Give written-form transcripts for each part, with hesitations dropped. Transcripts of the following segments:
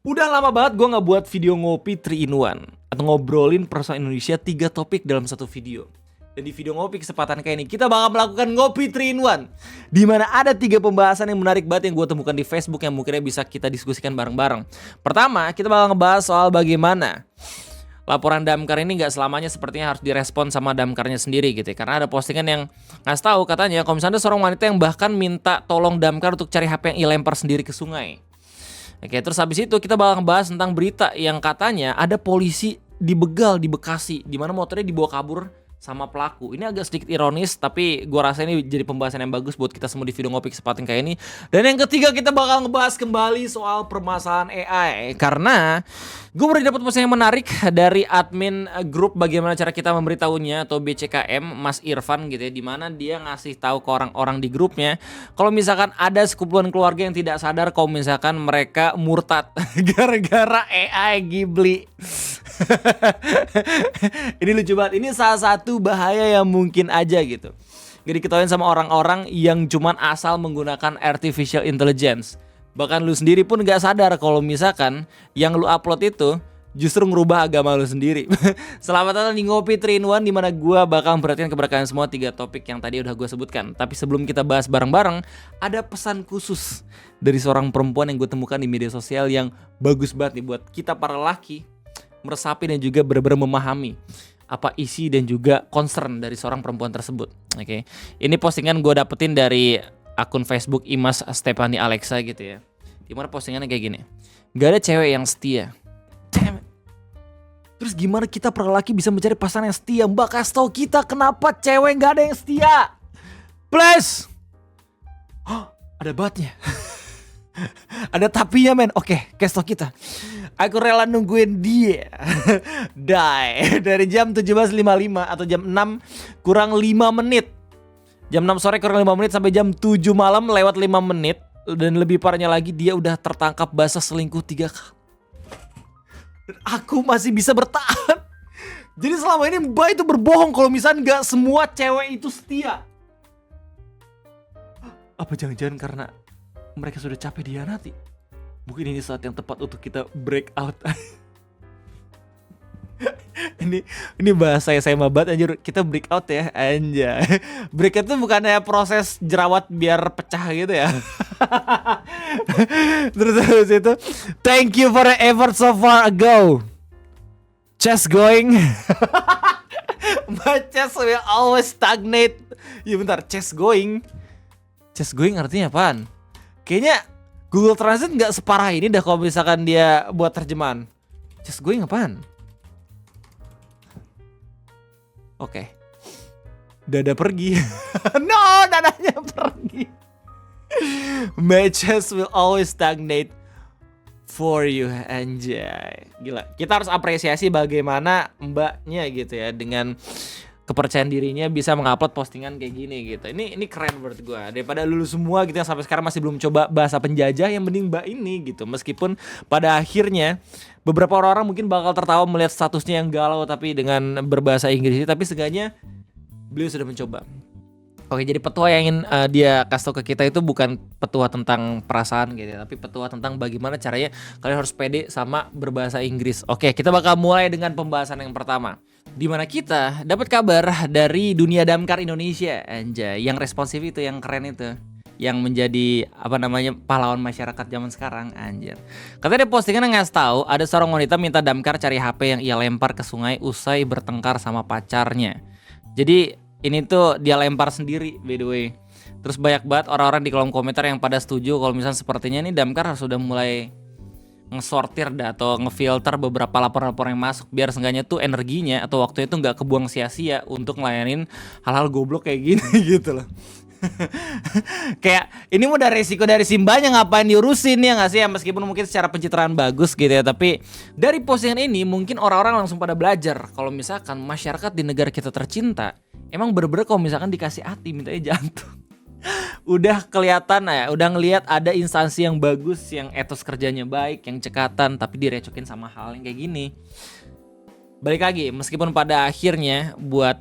Udah lama banget gue nggak buat video ngopi 3 in 1 atau ngobrolin persoalan Indonesia 3 topik dalam satu video. Dan di video ngopi kesempatan kayak ini kita bakal melakukan ngopi 3 in 1, di mana ada 3 pembahasan yang menarik banget yang gue temukan di Facebook yang mungkin bisa kita diskusikan bareng-bareng. Pertama, kita bakal ngebahas soal bagaimana laporan damkar ini nggak selamanya sepertinya harus direspon sama damkarnya sendiri gitu ya. Karena ada postingan yang ngasih tahu katanya kalau misalnya ada seorang wanita yang bahkan minta tolong damkar untuk cari HP yang ia lempar sendiri ke sungai. Oke, terus habis itu kita bakal ngebahas tentang berita yang katanya ada polisi dibegal di Bekasi, di mana motornya dibawa kabur sama pelaku. Ini agak sedikit ironis, tapi gua rasa ini jadi pembahasan yang bagus buat kita semua di video ngopi kesempatan kayak ini. Dan yang ketiga kita bakal ngebahas kembali soal permasalahan AI, karena gue baru dapat postingan yang menarik dari admin grup bagaimana cara kita memberitahunya atau BCKM Mas Irfan gitu ya, dimana dia ngasih tahu ke orang-orang di grupnya kalau misalkan ada sekumpulan keluarga yang tidak sadar kalau misalkan mereka murtad gara-gara AI Ghibli. Ini lucu banget. Ini salah satu bahaya yang mungkin aja gitu gak diketahui sama orang-orang yang cuman asal menggunakan artificial intelligence. Bahkan lu sendiri pun gak sadar kalau misalkan yang lu upload itu justru ngerubah agama lu sendiri. Selamat datang di Ngopi 3 in 1, dimana gue bakal memperhatikan kepada kalian semua 3 topik yang tadi udah gue sebutkan. Tapi sebelum kita bahas bareng-bareng, ada pesan khusus dari seorang perempuan yang gue temukan di media sosial yang bagus banget nih buat kita para laki meresapi dan juga benar-benar memahami apa isi dan juga concern dari seorang perempuan tersebut. Oke. Ini postingan gue dapetin dari akun Facebook Imas Stefani Alexa gitu ya. Dimana postingannya kayak gini. Gak ada cewek yang setia. Damn it. Terus gimana kita para laki bisa mencari pasangan yang setia? Mbak kasih tau kita kenapa cewek gak ada yang setia. Please. Ada batnya. Ada tapinya men. Oke, kasih tau kita. Aku rela nungguin dia. Die. Dari jam 17.55 atau jam 6 kurang 5 menit. Jam 6 sore kurang 5 menit sampai jam 7 malam lewat 5 menit. Dan lebih parahnya lagi dia udah tertangkap basah selingkuh 3 kali. Dan aku masih bisa bertahan. Jadi selama ini Mbak itu berbohong kalau misalnya gak semua cewek itu setia. Apa jangan-jangan karena mereka sudah capek dihianati? Mungkin ini saat yang tepat untuk kita break out. Ini bahasa saya banget anjir. Kita break out ya anjay. Break out itu bukannya proses jerawat biar pecah gitu ya. Terus itu thank you for the effort so far ago. Chest going. My chest will always stagnate. Ya bentar, chest going. Chest going artinya apaan? Kayaknya Google Translate nggak separah ini dah kalau misalkan dia buat terjemahan. Just going apaan? Oke. Dada pergi. No, dadanya pergi. My chest will always stagnate for you, anjay. Gila. Kita harus apresiasi bagaimana mbaknya gitu ya, dengan kepercayaan dirinya bisa mengupload postingan kayak gini gitu. Ini keren menurut gue. Daripada lulu semua gitu yang sampai sekarang masih belum coba bahasa penjajah, yang mending mbak ini gitu. Meskipun pada akhirnya beberapa orang mungkin bakal tertawa melihat statusnya yang galau tapi dengan berbahasa Inggris, tapi seenggaknya beliau sudah mencoba. Oke, jadi petua yang ingin dia kasih tau ke kita itu bukan petua tentang perasaan gitu ya, tapi petua tentang bagaimana caranya kalian harus pede sama berbahasa Inggris. Oke, kita bakal mulai dengan pembahasan yang pertama, di mana kita dapat kabar dari dunia damkar Indonesia, anjay, yang responsif itu, yang keren itu, yang menjadi pahlawan masyarakat zaman sekarang, anjir. Katanya ada postingan yang ngasih tahu ada seorang wanita minta damkar cari HP yang ia lempar ke sungai usai bertengkar sama pacarnya. Jadi ini tuh dia lempar sendiri by the way. Terus banyak banget orang-orang di kolom komentar yang pada setuju kalau misalnya sepertinya nih damkar sudah mulai ngesortir dah atau ngefilter beberapa laporan-laporan yang masuk biar seenggaknya tuh energinya atau waktunya tuh nggak kebuang sia-sia untuk ngelayanin hal-hal goblok kayak gini gitu loh. Kayak ini mau dari resiko dari simbanya, ngapain diurusin ya nggak sih ya, meskipun mungkin secara pencitraan bagus gitu ya, tapi dari postingan ini mungkin orang-orang langsung pada belajar kalau misalkan masyarakat di negara kita tercinta emang bener-bener kalau misalkan dikasih hati mintanya jantung. Udah kelihatan ya, udah ngelihat ada instansi yang bagus, yang etos kerjanya baik, yang cekatan, tapi direcokin sama hal yang kayak gini. Balik lagi, meskipun pada akhirnya buat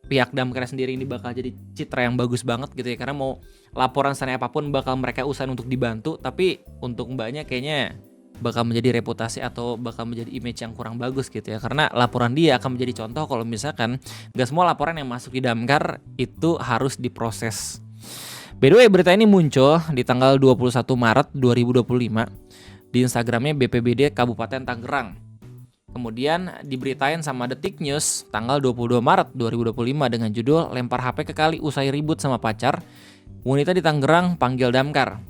pihak damkar sendiri ini bakal jadi citra yang bagus banget gitu ya, karena mau laporan sana apapun bakal mereka usahain untuk dibantu, tapi untuk mbaknya kayaknya bakal menjadi reputasi atau bakal menjadi image yang kurang bagus gitu ya. Karena laporan dia akan menjadi contoh kalau misalkan gak semua laporan yang masuk di Damkar itu harus diproses. By the way, berita ini muncul di tanggal 21 Maret 2025 di Instagramnya BPBD Kabupaten Tangerang. Kemudian diberitain sama Detik News tanggal 22 Maret 2025 dengan judul lempar HP ke kali usai ribut sama pacar, wanita di Tangerang panggil Damkar.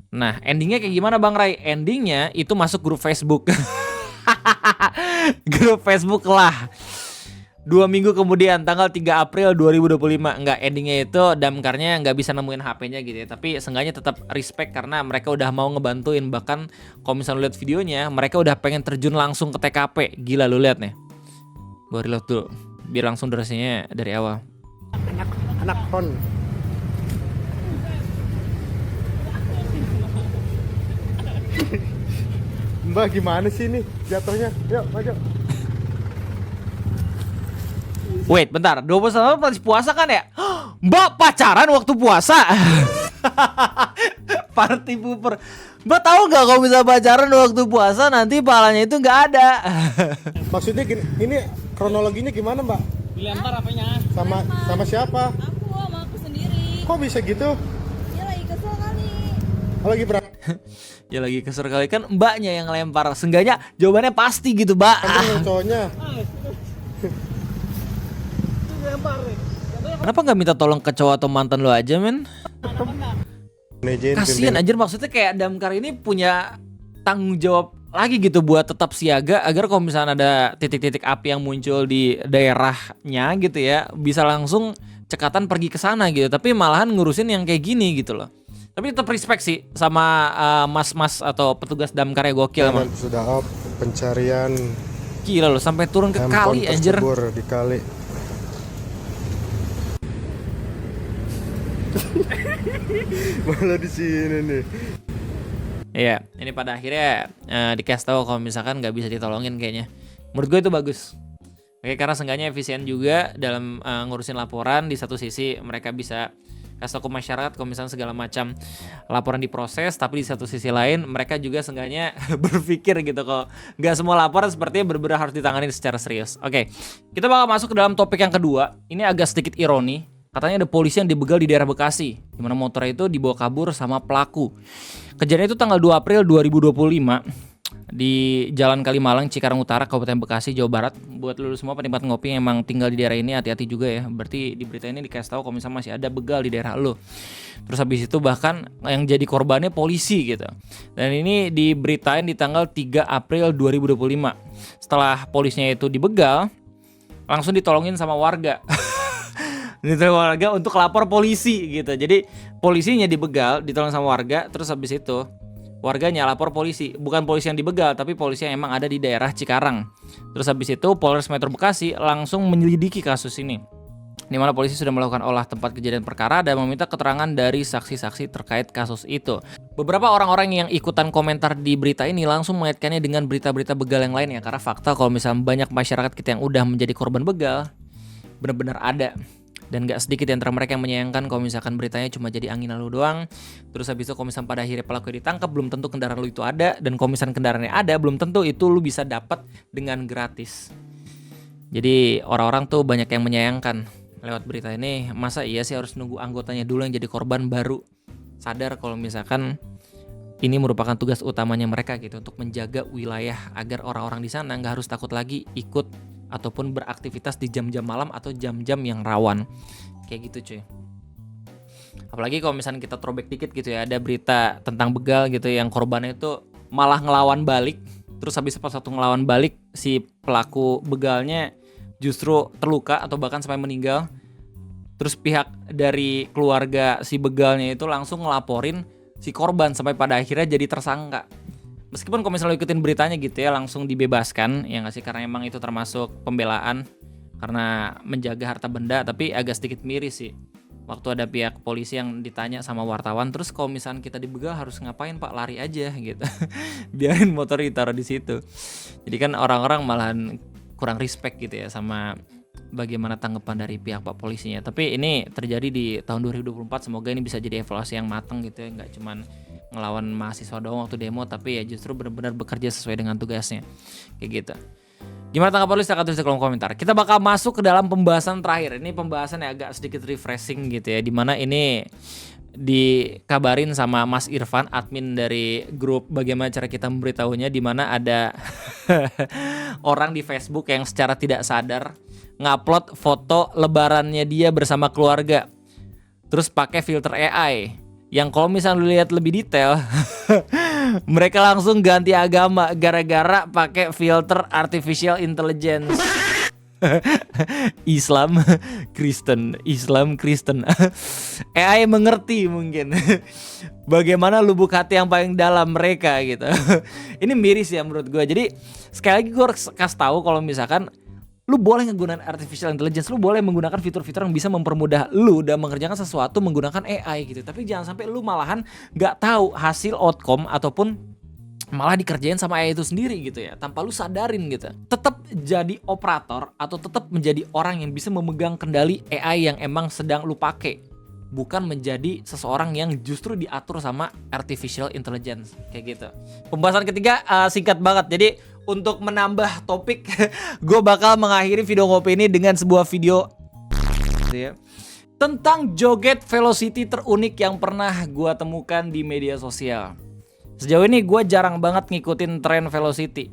Nah, endingnya kayak gimana Bang Ray? Endingnya itu masuk grup Facebook. Grup Facebook lah. 2 minggu kemudian tanggal 3 April 2025. Enggak, endingnya itu Damkarnya nggak bisa nemuin HP-nya gitu ya. Tapi seenggaknya tetap respect karena mereka udah mau ngebantuin. Bahkan kalau misalnya lu lihat videonya, mereka udah pengen terjun langsung ke TKP. Gila, lu lihat nih. Gua reload dulu biar langsung durasinya dari awal. Anak Hon. Mbak gimana sih ini jatuhnya? Yuk maju. Wait, bentar. 21 Maret puasa kan ya? Mbak pacaran waktu puasa? Party pooper. Mbak tahu nggak kalau bisa pacaran waktu puasa nanti pahalanya itu nggak ada? Maksudnya gini, ini kronologinya gimana Mbak? Dilempar apanya? Sama siapa? Aku sama aku sendiri. Kok bisa gitu? Dia lagi kesel kali. Oh, lagi berantem Ya lagi kesel kali kan mbaknya yang lempar. Seenggaknya jawabannya pasti gitu, Mbak. sama cowoknya. Dilempar. Kenapa nggak minta tolong ke cowok atau mantan lo aja, men? Kasian anjir, maksudnya kayak Damkar ini punya tanggung jawab lagi gitu buat tetap siaga agar kalau misalnya ada titik-titik api yang muncul di daerahnya gitu ya bisa langsung cekatan pergi ke sana gitu. Tapi malahan ngurusin yang kayak gini gitu loh. Tapi tetap respect sih sama mas-mas atau petugas Damkar ya, gokil emang. Sudah up pencarian. Gila loh, sampai turun ke kali anjir. Di kali. Malah di sini nih. Iya, ini pada akhirnya dikasih tahu kalau misalkan nggak bisa ditolongin kayaknya. Menurut gue itu bagus. Oke, karena seenggaknya efisien juga dalam ngurusin laporan. Di satu sisi mereka bisa kasih tahu ke masyarakat kalau misalnya segala macam laporan diproses, tapi di satu sisi lain mereka juga seenggaknya berpikir gitu kalau nggak semua laporan sepertinya benar-benar harus ditangani secara serius. Oke, kita bakal masuk ke dalam topik yang kedua. Ini agak sedikit ironi. Katanya ada polisi yang dibegal di daerah Bekasi, di mana motor itu dibawa kabur sama pelaku. Kejadian itu tanggal 2 April 2025 di Jalan Kalimalang, Cikarang Utara, Kabupaten Bekasi, Jawa Barat. Buat lu semua penikmat ngopi yang emang tinggal di daerah ini, hati-hati juga ya. Berarti di berita ini dikasih tahu kalau misalnya masih ada begal di daerah lu. Terus habis itu bahkan yang jadi korbannya polisi gitu. Dan ini diberitain di tanggal 3 April 2025. Setelah polisnya itu dibegal, langsung ditolongin sama warga. Ditolong warga untuk lapor polisi gitu. Jadi polisinya dibegal, ditolong sama warga. Terus habis itu warganya lapor polisi. Bukan polisi yang dibegal, tapi polisi yang emang ada di daerah Cikarang. Terus habis itu Polres Metro Bekasi langsung menyelidiki kasus ini, di mana polisi sudah melakukan olah tempat kejadian perkara dan meminta keterangan dari saksi-saksi terkait kasus itu. Beberapa orang-orang yang ikutan komentar di berita ini langsung mengaitkannya dengan berita-berita begal yang lainnya. Karena fakta kalau misalnya banyak masyarakat kita yang udah menjadi korban begal, benar-benar ada. Dan gak sedikit antara mereka yang menyayangkan kalau misalkan beritanya cuma jadi angin lalu doang. Terus habis itu kalau misalkan pada akhirnya pelaku ditangkap, belum tentu kendaraan lu itu ada. Dan kalau misalkan kendaraannya ada, belum tentu itu lu bisa dapat dengan gratis. Jadi orang-orang tuh banyak yang menyayangkan lewat berita ini. Masa iya sih harus nunggu anggotanya dulu yang jadi korban baru sadar kalau misalkan ini merupakan tugas utamanya mereka gitu, untuk menjaga wilayah agar orang-orang di sana nggak harus takut lagi ikut ataupun beraktivitas di jam-jam malam atau jam-jam yang rawan. Kayak gitu cuy. Apalagi kalau misalnya kita throwback dikit gitu ya, ada berita tentang begal gitu yang korbannya itu malah ngelawan balik. Terus habis pas satu ngelawan balik, si pelaku begalnya justru terluka atau bahkan sampai meninggal. Terus pihak dari keluarga si begalnya itu langsung ngelaporin si korban sampai pada akhirnya jadi tersangka. Meskipun kalau misalnya ikutin beritanya gitu ya langsung dibebaskan, ya nggak sih, karena emang itu termasuk pembelaan karena menjaga harta benda. Tapi agak sedikit miris sih waktu ada pihak polisi yang ditanya sama wartawan, terus kalau misalnya kita dibegal harus ngapain Pak? Lari aja gitu. Biarin motor ditaruh di situ. Jadi kan orang-orang malahan kurang respect gitu ya sama bagaimana tanggapan dari pihak Pak polisinya. Tapi ini terjadi di tahun 2024, semoga ini bisa jadi evaluasi yang matang gitu ya, nggak cuman ngelawan mahasiswa doang waktu demo, tapi ya justru benar-benar bekerja sesuai dengan tugasnya kayak gitu. Gimana tanggapan lu? Silahkan tulis di kolom komentar. Kita bakal masuk ke dalam pembahasan terakhir. Ini pembahasan yang agak sedikit refreshing gitu ya, dimana ini dikabarin sama Mas Irfan, admin dari grup Bagaimana Cara Kita Memberitahunya, dimana ada orang di Facebook yang secara tidak sadar ngupload foto lebarannya dia bersama keluarga, terus pakai filter AI yang kalau misalnya lu lihat lebih detail mereka langsung ganti agama gara-gara pakai filter artificial intelligence. Islam Kristen AI mengerti mungkin bagaimana lubuk hati yang paling dalam mereka gitu. Ini miris ya menurut gue. Jadi sekali lagi gue kasih tahu kalau misalkan lu boleh menggunakan artificial intelligence, lu boleh menggunakan fitur-fitur yang bisa mempermudah lu dan mengerjakan sesuatu menggunakan AI gitu. Tapi jangan sampai lu malahan nggak tahu hasil outcome ataupun malah dikerjain sama AI itu sendiri gitu ya, tanpa lu sadarin gitu. Tetap jadi operator atau tetap menjadi orang yang bisa memegang kendali AI yang emang sedang lu pakai, bukan menjadi seseorang yang justru diatur sama artificial intelligence kayak gitu. Pembahasan ketiga singkat banget. Jadi untuk menambah topik gue bakal mengakhiri video ngopi ini dengan sebuah video tentang joget velocity terunik yang pernah gue temukan di media sosial. Sejauh ini gue jarang banget ngikutin tren velocity.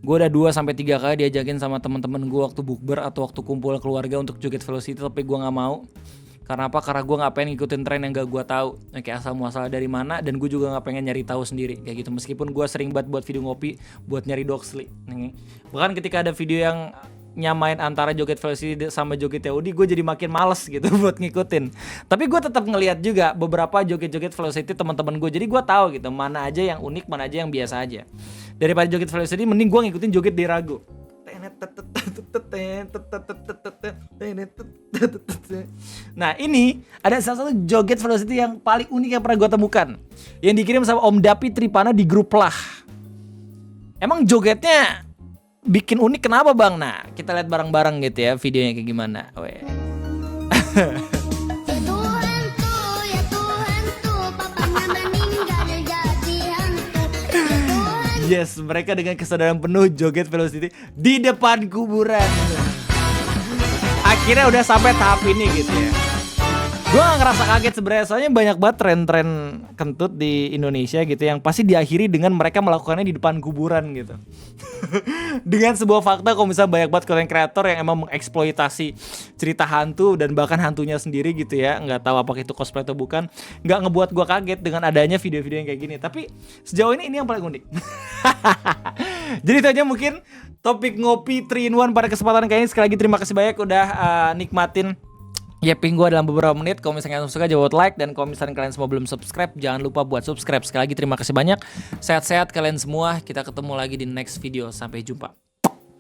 Gue udah 2-3 kali diajakin sama teman-teman gue waktu bukber atau waktu kumpul keluarga untuk joget velocity, tapi gue nggak mau. Karena apa? Karena gue nggak pengen ngikutin tren yang gak gue tahu, kayak asal muasal dari mana, dan gue juga nggak pengen nyari tahu sendiri kayak gitu. Meskipun gue sering banget buat video ngopi buat nyari doxly. Bahkan ketika ada video yang nyamain antara joget velocity sama joget Yahudi, gue jadi makin males gitu buat ngikutin. Tapi gue tetap ngelihat juga beberapa joget-joget velocity teman-teman gue, jadi gue tahu gitu mana aja yang unik, mana aja yang biasa aja. Daripada joget velocity, mending gue ngikutin joget Derago. Nah ini ada salah satu joget velocity yang paling unik yang pernah gue temukan, yang dikirim sama Om Dapi Tripana di grup lah. Emang jogetnya bikin unik kenapa bang? Nah kita lihat bareng-bareng gitu ya videonya kayak gimana. Yes, mereka dengan kesadaran penuh joget velocity di depan kuburan. Akhirnya udah sampai tahap ini gitu ya. Gue gak ngerasa kaget sebenarnya, soalnya banyak banget tren-tren kentut di Indonesia gitu yang pasti diakhiri dengan mereka melakukannya di depan kuburan gitu. Dengan sebuah fakta kalau misalnya banyak banget konten kreator yang emang mengeksploitasi cerita hantu dan bahkan hantunya sendiri gitu ya, nggak tahu apakah itu cosplay atau bukan, nggak ngebuat gue kaget dengan adanya video-video yang kayak gini. Tapi sejauh ini yang paling unik. Jadi itu aja mungkin topik ngopi 3-in-1 pada kesempatan kali ini. Sekali lagi terima kasih banyak udah nikmatin Yapping gue dalam beberapa menit. Kalau misalnya kalian suka jangan lupa like, dan kalau misalnya kalian semua belum subscribe jangan lupa buat subscribe. Sekali lagi terima kasih banyak. Sehat-sehat kalian semua. Kita ketemu lagi di next video. Sampai jumpa.